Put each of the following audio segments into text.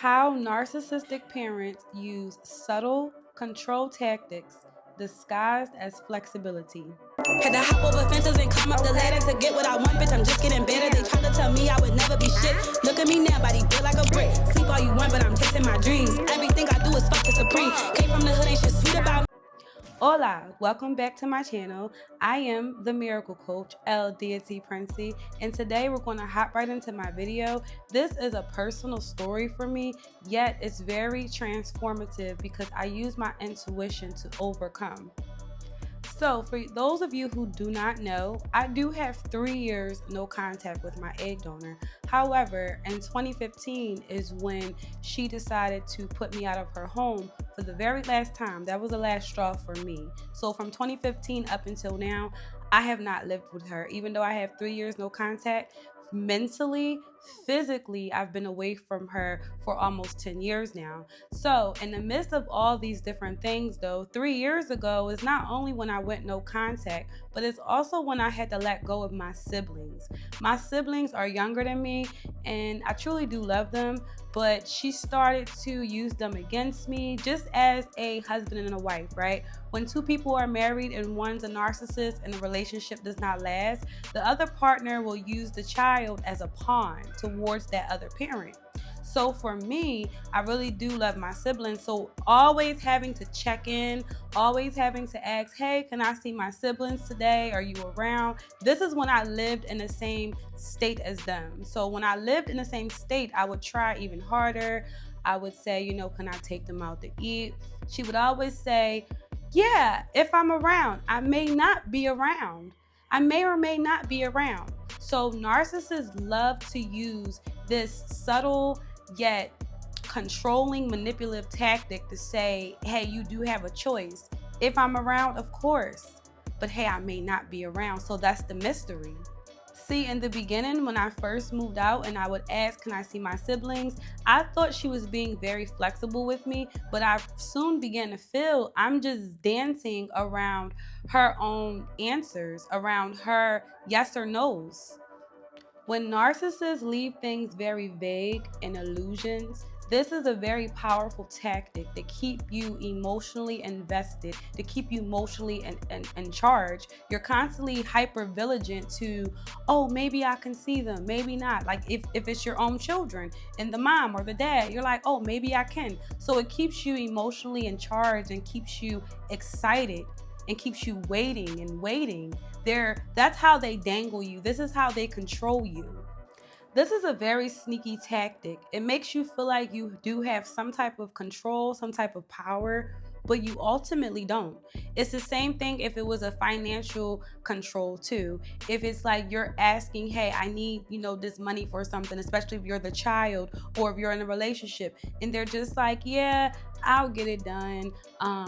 How narcissistic parents use subtle control tactics disguised as flexibility. Had to hop over fences and climb up the ladder to get what I want, bitch. I'm just getting better. They tried to tell me I would never be shit. Look at me now, body built like a brick. Sleep all you want, but I'm chasing my dreams. Everything I do is fuck the supreme. Came from the hood, ain't shit sweet about me. Hola, welcome back to my channel. I am the miracle coach, Deity, Princey, and today we're going to hop right into my video. This is a personal story for me, yet it's very transformative because I use my intuition to overcome. So for those of you who do not know, I do have 3 years no contact with my egg donor. However, in 2015 is when she decided to put me out of her home for the very last time. That was the last straw for me. So from 2015 up until now, I have not lived with her. Even though I have 3 years no contact, mentally, physically, I've been away from her for almost 10 years now. So in the midst of all these different things though, 3 years ago is not only when I went no contact, but it's also when I had to let go of my siblings. My siblings are younger than me and I truly do love them, but she started to use them against me just as a husband and a wife, right? When two people are married and one's a narcissist and the relationship does not last, the other partner will use the child as a pawn towards that other parent. So for me, I really do love my siblings. So always having to check in, always having to ask, hey, can I see my siblings today? Are you around? This is when I lived in the same state as them. So when I lived in the same state, I would try even harder. I would say, can I take them out to eat? She would always say, yeah, if I'm around. I may not be around. I may or may not be around. So narcissists love to use this subtle yet controlling, manipulative tactic to say, hey, you do have a choice. If I'm around, of course, but hey, I may not be around. So that's the mystery. See, in the beginning, when I first moved out and I would ask, can I see my siblings? I thought she was being very flexible with me, but I soon began to feel I'm just dancing around her own answers, around her yes or no's. When narcissists leave things very vague and illusions, this is a very powerful tactic to keep you emotionally invested, to keep you emotionally in charge. You're constantly hyper vigilant to, oh, maybe I can see them, maybe not. Like if it's your own children and the mom or the dad, you're like, oh, maybe I can. So it keeps you emotionally in charge and keeps you excited and keeps you waiting and waiting. That's how they dangle you. This is how they control you. This is a very sneaky tactic. It makes you feel like you do have some type of control, some type of power, but you ultimately don't. It's the same thing if it was a financial control too. If it's like you're asking, hey, I need, this money for something, especially if you're the child or if you're in a relationship, and they're just like, yeah, I'll get it done.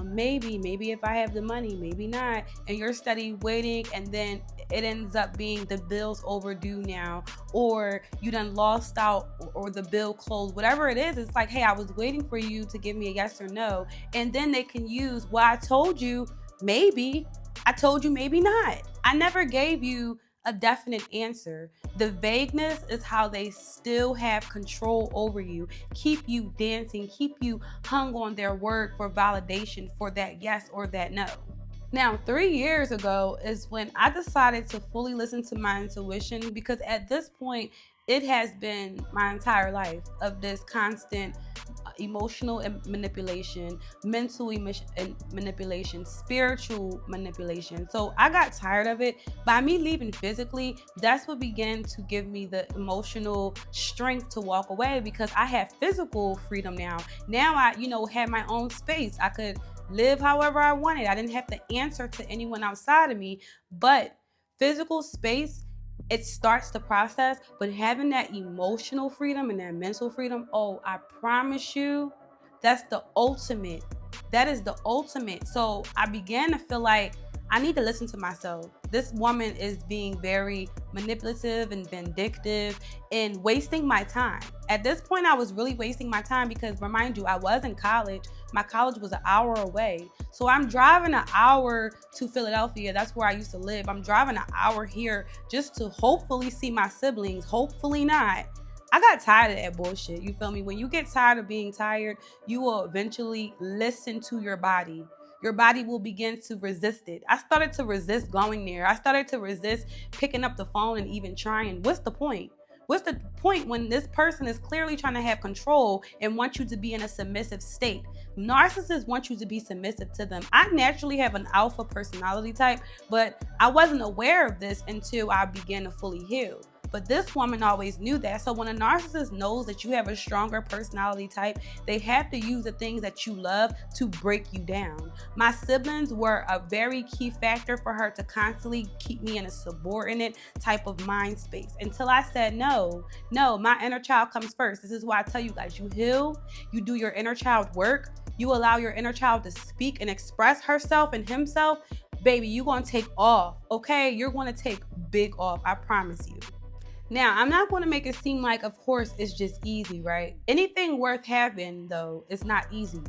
Maybe if I have the money, maybe not. And you're steady waiting, and then it ends up being the bill's overdue now, or you done lost out, or the bill closed, whatever it is. It's like, hey, I was waiting for you to give me a yes or no. And then they can use, well, I told you maybe, I told you maybe not. I never gave you a definite answer. The vagueness is how they still have control over you, keep you dancing, keep you hung on their word for validation for that yes or that no. Now, 3 years ago is when I decided to fully listen to my intuition, because at this point, it has been my entire life of this constant emotional manipulation, mental manipulation, spiritual manipulation. So I got tired of it. By me leaving physically, that's what began to give me the emotional strength to walk away, because I have physical freedom now. Now I, had my own space. I could live however I wanted. I didn't have to answer to anyone outside of me, but physical space, it starts the process. But having that emotional freedom and that mental freedom, oh, I promise you, that's the ultimate. That is the ultimate. So I began to feel like I need to listen to myself. This woman is being very manipulative and vindictive and wasting my time. At this point, I was really wasting my time because, remind you, I was in college. My college was an hour away. So I'm driving an hour to Philadelphia. That's where I used to live. I'm driving an hour here just to hopefully see my siblings. Hopefully not. I got tired of that bullshit. You feel me? When you get tired of being tired, you will eventually listen to your body. Your body will begin to resist it. I started to resist going there. I started to resist picking up the phone and even trying. What's the point? What's the point when this person is clearly trying to have control and want you to be in a submissive state? Narcissists want you to be submissive to them. I naturally have an alpha personality type, but I wasn't aware of this until I began to fully heal. But this woman always knew that. So when a narcissist knows that you have a stronger personality type, they have to use the things that you love to break you down. My siblings were a very key factor for her to constantly keep me in a subordinate type of mind space until I said, no, my inner child comes first. This is why I tell you guys, you heal, you do your inner child work, you allow your inner child to speak and express herself and himself, baby, you're gonna take off, okay? You're gonna take big off, I promise you. Now, I'm not going to make it seem like, of course, it's just easy, right? Anything worth having, though, is not easy.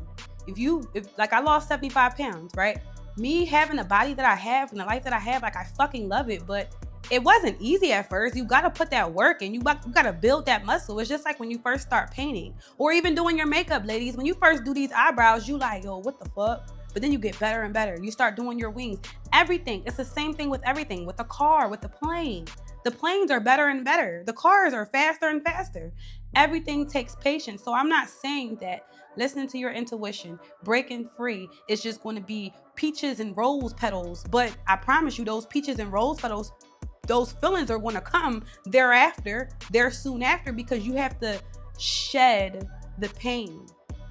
If like I lost 75 pounds, right? Me having the body that I have and the life that I have, like I fucking love it, but it wasn't easy at first. You got to put that work in. You got to build that muscle. It's just like when you first start painting or even doing your makeup, ladies. When you first do these eyebrows, you like, yo, what the fuck? But then you get better and better. You start doing your wings, everything. It's the same thing with everything, with the car, with the plane. The planes are better and better. The cars are faster and faster. Everything takes patience. So I'm not saying that listening to your intuition, breaking free is just going to be peaches and rose petals. But I promise you, those peaches and rose petals, those feelings are going to come thereafter, soon after, because you have to shed the pain.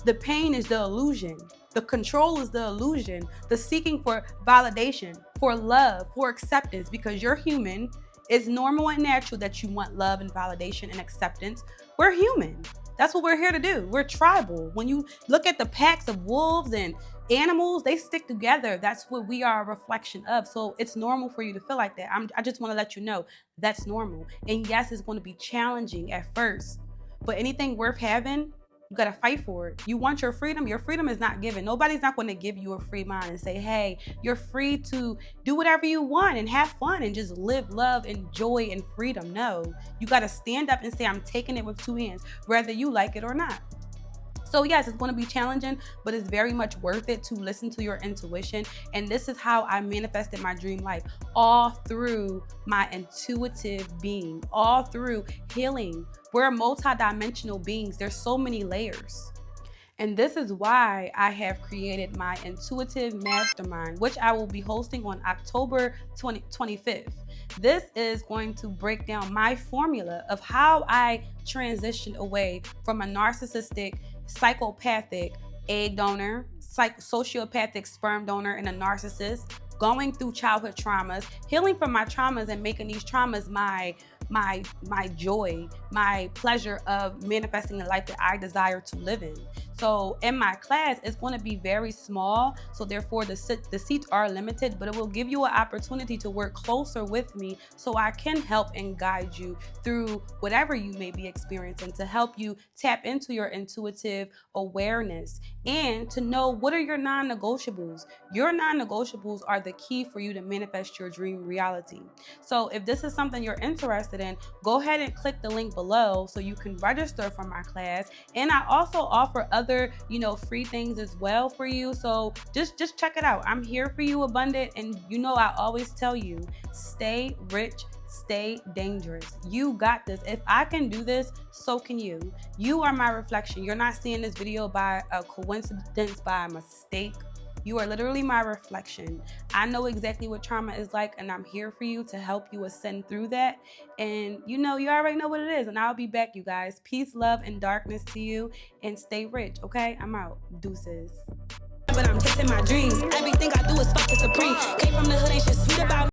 The pain is the illusion. The control is the illusion. The seeking for validation, for love, for acceptance, because you're human. It's normal and natural that you want love and validation and acceptance. We're human. That's what we're here to do. We're tribal. When you look at the packs of wolves and animals, they stick together. That's what we are a reflection of. So it's normal for you to feel like that. I just want to let you know that's normal. And yes, it's going to be challenging at first, but anything worth having, you got to fight for it. You want your freedom. Your freedom is not given. Nobody's not going to give you a free mind and say, hey, you're free to do whatever you want and have fun and just live, love, and joy and freedom. No, you got to stand up and say, I'm taking it with two hands, whether you like it or not. So yes, it's going to be challenging, but it's very much worth it to listen to your intuition. And this is how I manifested my dream life, all through my intuitive being, all through healing. We're multidimensional beings. There's so many layers. And this is why I have created my intuitive mastermind, which I will be hosting on October 25th. This is going to break down my formula of how I transitioned away from a narcissistic, psychopathic egg donor, sociopathic sperm donor, and a narcissist, going through childhood traumas, healing from my traumas and making these traumas my joy, my pleasure of manifesting the life that I desire to live in. So in my class, it's going to be very small. So therefore the seats are limited, but it will give you an opportunity to work closer with me so I can help and guide you through whatever you may be experiencing, to help you tap into your intuitive awareness and to know what are your non-negotiables. Your non-negotiables are the key for you to manifest your dream reality. So if this is something you're interested in, go ahead and click the link below so you can register for my class. And I also offer other, free things as well for you. So just check it out. I'm here for you, abundant. And I always tell you, stay rich, stay dangerous. You got this. If I can do this, so can you. You are my reflection. You're not seeing this video by a coincidence, by a mistake. You are literally my reflection. I know exactly what trauma is like, and I'm here for you to help you ascend through that. And you already know what it is, and I'll be back, you guys. Peace, love, and darkness to you, and stay rich, okay? I'm out. Deuces. But I'm chasing my dreams. Everything I do is fucking supreme. Came from the hood, ain't shit sweet about me.